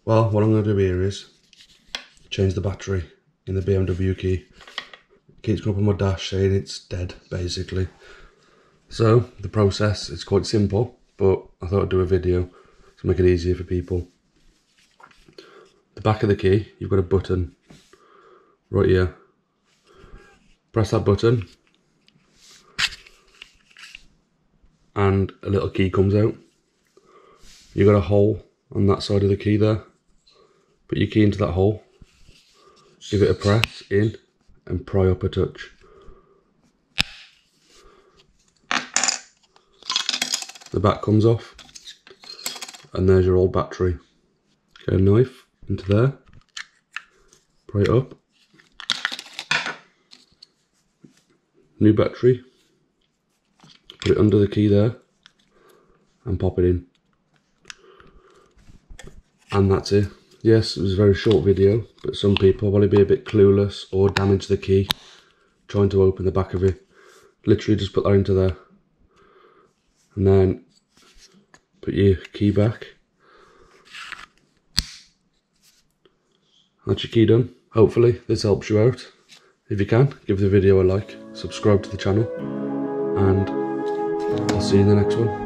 Well, what I'm going to do here is change the battery in the BMW Key. It keeps coming up on my dash saying it's dead, basically. So, the process is quite simple, but I thought I'd do a video to make it easier for people. The back of the key, you've got a button right here. Press that button and a little key comes out. You've got a hole on that side of the key there. Put your key into that hole, give it a press in and pry up a touch. The back comes off and there's your old battery. Get a knife into there, pry it up. New battery, put it under the key there and pop it in. And that's it. Yes, it was a very short video, but some people will probably be a bit clueless or damage the key trying to open the back of it. Literally just put that into there and then put your key back. That's your key done. Hopefully this helps you out. If you can, give the video a like, subscribe to the channel, and I'll see you in the next one.